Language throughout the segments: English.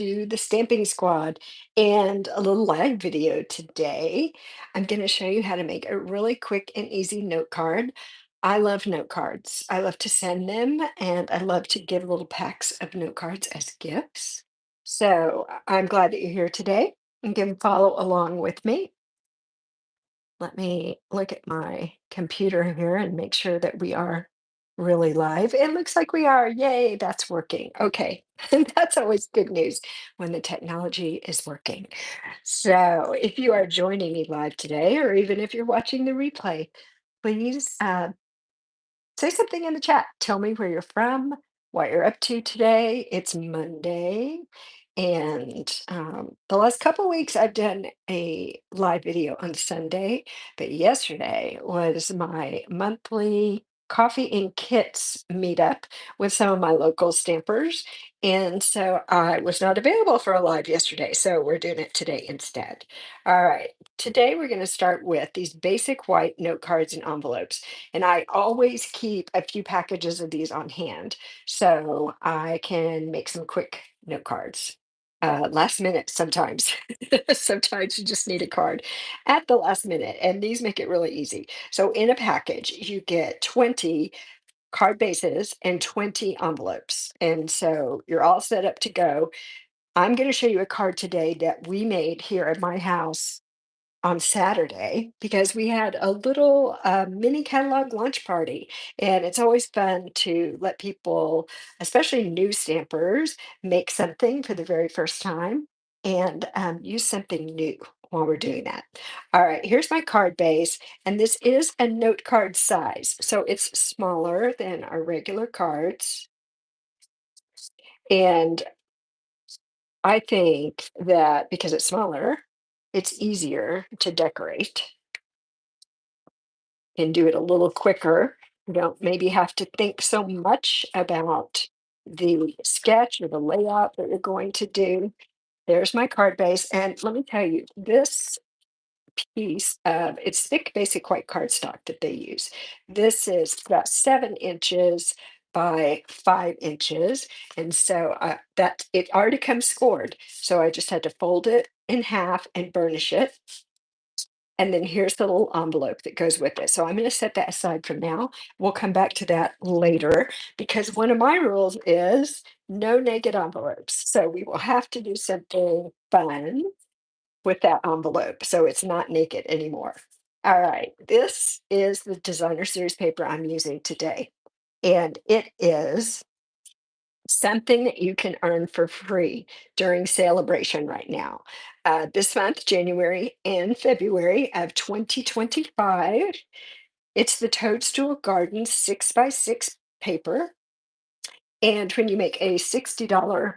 to the Stamping Squad and a little live video today. I'm going to show you how to make a really quick and easy note card. I love note cards. I love to send them and I love to give little packs of note cards as gifts. So I'm glad that you're here today and can follow along with me. Let me look at my computer here and make sure that we are really live. It looks like we are. Yay, that's working. Okay. And that's always good news when the technology is working. So if you are joining me live today, or even if you're watching the replay, please say something in the chat. Tell me where you're from, what you're up to today. It's Monday. And the last couple weeks, I've done a live video on Sunday, but yesterday was my monthly coffee and kits meetup with some of my local stampers. And so I was not available for a live yesterday, so we're doing it today instead. All right, today we're going to start with these basic white note cards and envelopes. And I always keep a few packages of these on hand so I can make some quick note cards. Last minute sometimes. Sometimes you just need a card at the last minute, and these make it really easy. So in a package, you get 20 card bases and 20 envelopes. And so you're all set up to go. I'm going to show you a card today that we made here at my house on Saturday because we had a little mini catalog launch party. And it's always fun to let people, especially new stampers, make something for the very first time and use something new while we're doing that. All right, here's my card base. And this is a note card size. So it's smaller than our regular cards. And I think that because it's smaller, it's easier to decorate and do it a little quicker. You don't maybe have to think so much about the sketch or the layout that you're going to do. There's my card base. And let me tell you, this piece of it's thick basic white cardstock that they use. This is about 7 inches by 5 inches. And so that it already comes scored. So I just had to fold it in half and burnish it. And then here's the little envelope that goes with it. So I'm going to set that aside for now. We'll come back to that later because one of my rules is no naked envelopes. So we will have to do something fun with that envelope so it's not naked anymore. All right, this is the designer series paper I'm using today. And it is something that you can earn for free during celebration right now. This month, January and February of 2025, it's the Toadstool Garden 6x6 paper. And when you make a $60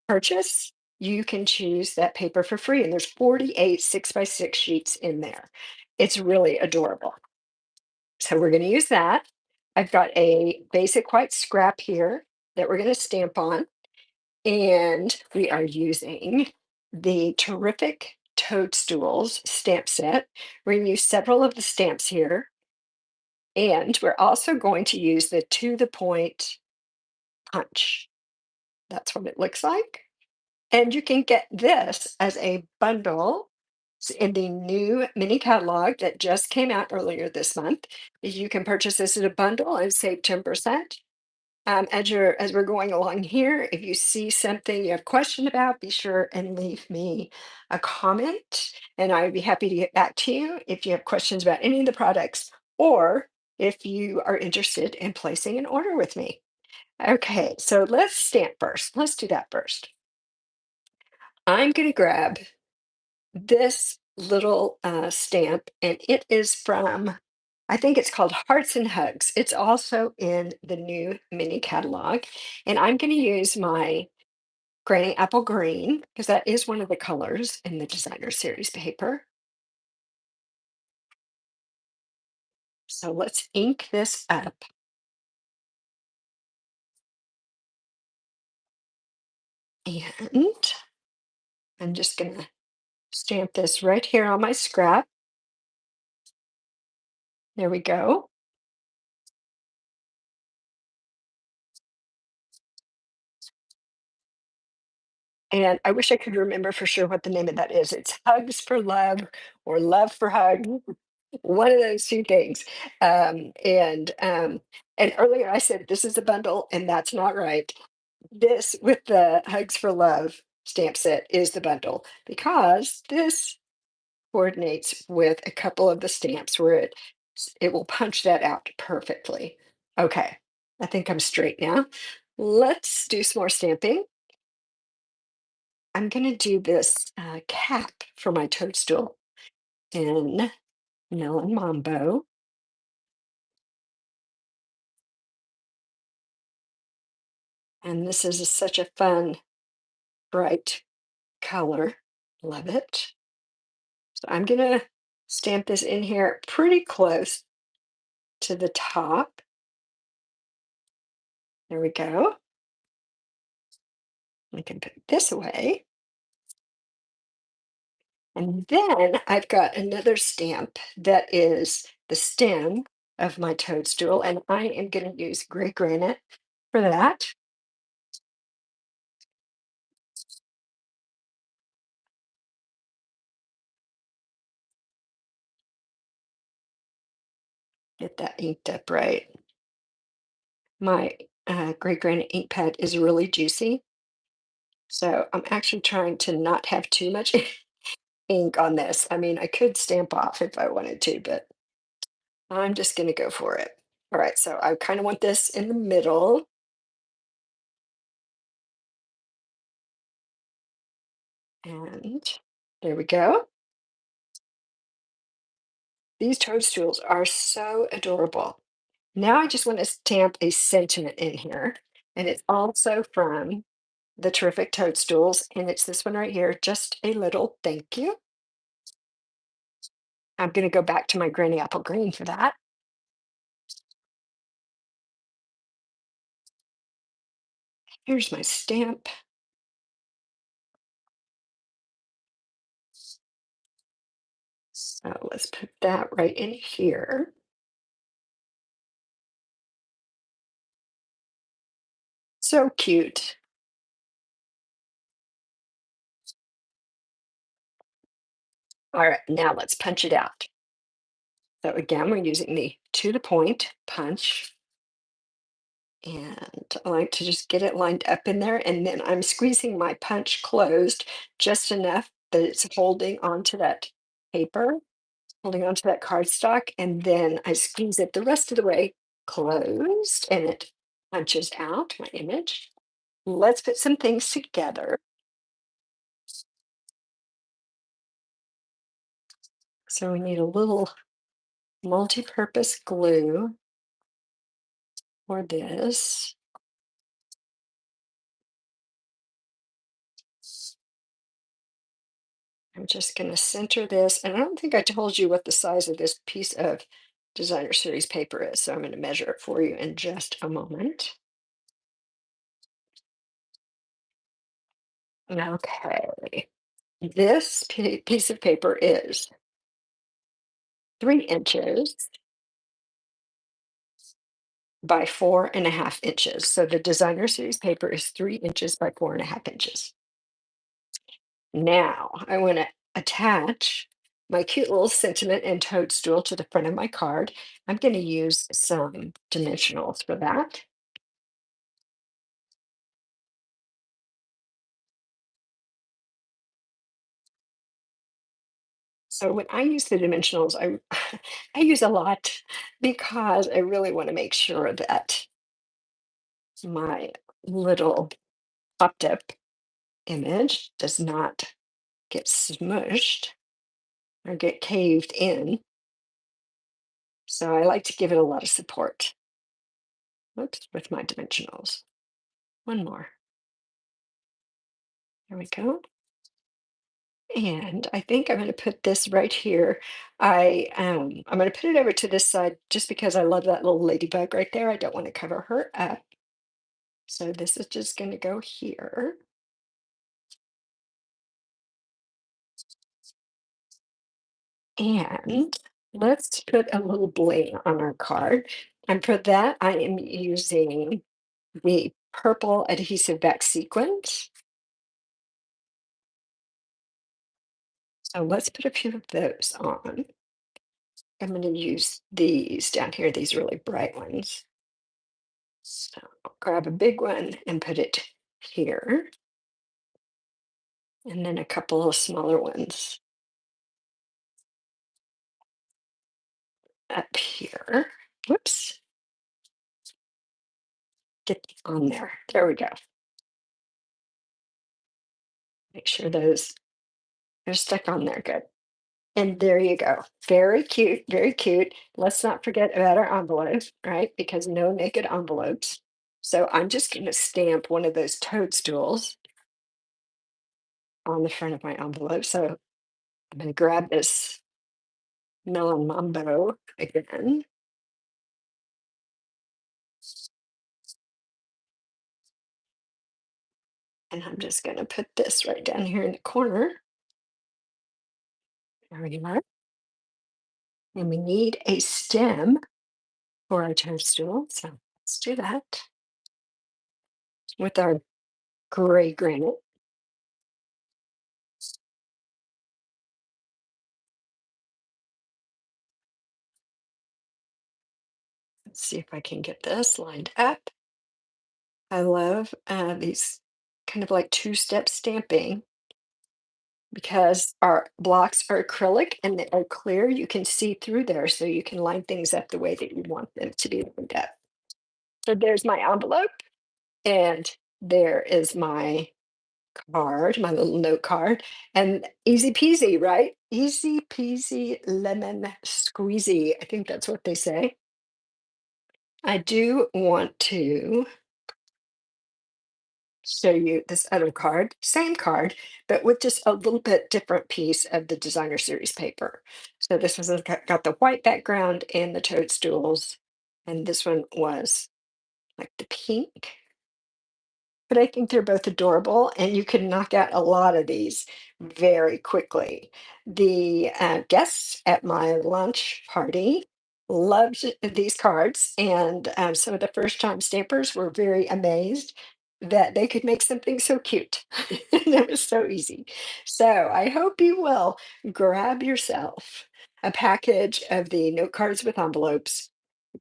purchase, you can choose that paper for free. And there's 48 6x6 sheets in there. It's really adorable. So we're going to use that. I've got a basic white scrap here that we're going to stamp on. And we are using the terrific Toadstools stamp set. We're going to use several of the stamps here. And we're also going to use the to the point punch. That's what it looks like. And you can get this as a bundle in the new mini catalog that just came out earlier this month. You can purchase this as a bundle and save 10%. As we're going along here, if you see something you have question about, be sure and leave me a comment, and I'd be happy to get back to you if you have questions about any of the products or if you are interested in placing an order with me. Okay, so let's stamp first. Let's do that first. I'm going to grab this little stamp, and it is from, I think it's called Hearts and Hugs. It's also in the new mini catalog. And I'm going to use my Granny Apple Green because that is one of the colors in the designer series paper. So let's ink this up. And I'm just going to stamp this right here on my scrap. There we go. And I wish I could remember for sure what the name of that is. It's Hugs for Love or Love for Hug, one of those two things. And earlier I said this is a bundle, and that's not right. This with the Hugs for Love stamp set is the bundle because this coordinates with a couple of the stamps where it will punch that out perfectly. Okay, I think I'm straight now. Let's do some more stamping. I'm gonna do this cap for my toadstool in Melon Mambo. And this is such a fun, bright color. Love it. So I'm gonna stamp this in here pretty close to the top. There we go. I can put this away. And then I've got another stamp that is the stem of my toadstool, and I am going to use gray granite for that. Get that inked up right. My gray granite ink pad is really juicy, so I'm actually trying to not have too much ink on this. I mean, I could stamp off if I wanted to, but I'm just going to go for it. All right, so I kind of want this in the middle, and there we go. These toadstools are so adorable. Now I just want to stamp a sentiment in here, and it's also from the Terrific Toadstools, and it's this one right here, just a little thank you. I'm going to go back to my Granny Apple Green for that. Here's my stamp. So let's put that right in here. So cute. All right, now let's punch it out. So again, we're using the to the point punch. And I like to just get it lined up in there, and then I'm squeezing my punch closed just enough that it's holding onto that paper, holding onto that cardstock, and then I squeeze it the rest of the way closed, and it punches out my image. Let's put some things together. So we need a little multi-purpose glue for this. I'm just going to center this, and I don't think I told you what the size of this piece of designer series paper is, so I'm going to measure it for you in just a moment. Okay, this piece of paper is 3 inches by 4.5 inches. So the designer series paper is 3 inches by 4.5 inches. Now I want to attach my cute little sentiment and toadstool to the front of my card. I'm going to use some dimensionals for that. So when I use the dimensionals, I I use a lot because I really want to make sure that my little popped up image does not get smushed or get caved in. So I like to give it a lot of support. Oops, with my dimensionals. One more. There we go. And I think I'm going to put this right here. I'm going to put it over to this side just because I love that little ladybug right there. I don't want to cover her up. So this is just going to go here. And let's put a little bling on our card. And for that, I am using the purple adhesive back sequins. So let's put a few of those on. I'm going to use these down here, these really bright ones. So I'll grab a big one and put it here, and then a couple of smaller ones up here. Whoops, get on there. There we go. Make sure those are stuck on there. Good. And there you go. Very cute, very cute. Let's not forget about our envelopes, right? Because no naked envelopes. So I'm just going to stamp one of those toadstools on the front of my envelope. So I'm going to grab this Melon Mambo again. And I'm just going to put this right down here in the corner. There we are. And we need a stem for our toadstool. So let's do that with our gray granite. Let's see if I can get this lined up. I love these kind of like two-step stamping because our blocks are acrylic and they are clear. You can see through there, so you can line things up the way that you want them to be lined up. So there's my envelope, and there is my card, my little note card, and easy peasy, right? Easy peasy lemon squeezy. I think that's what they say. I do want to show you this other card, same card, but with just a little bit different piece of the designer series paper. So this was got the white background and the toadstools, and this one was like the pink. But I think they're both adorable, and you can knock out a lot of these very quickly. The guests at my lunch party loved these cards, and some of the first-time stampers were very amazed that they could make something so cute. And it was so easy. So I hope you will grab yourself a package of the note cards with envelopes,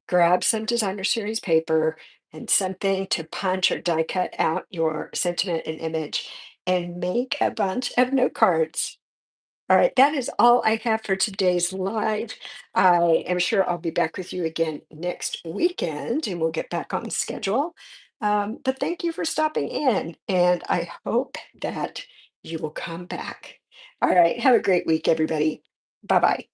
grab some designer series paper and something to punch or die cut out your sentiment and image and make a bunch of note cards. All right, that is all I have for today's live. I am sure I'll be back with you again next weekend and we'll get back on schedule. But thank you for stopping in, and I hope that you will come back. All right, have a great week, everybody. Bye bye.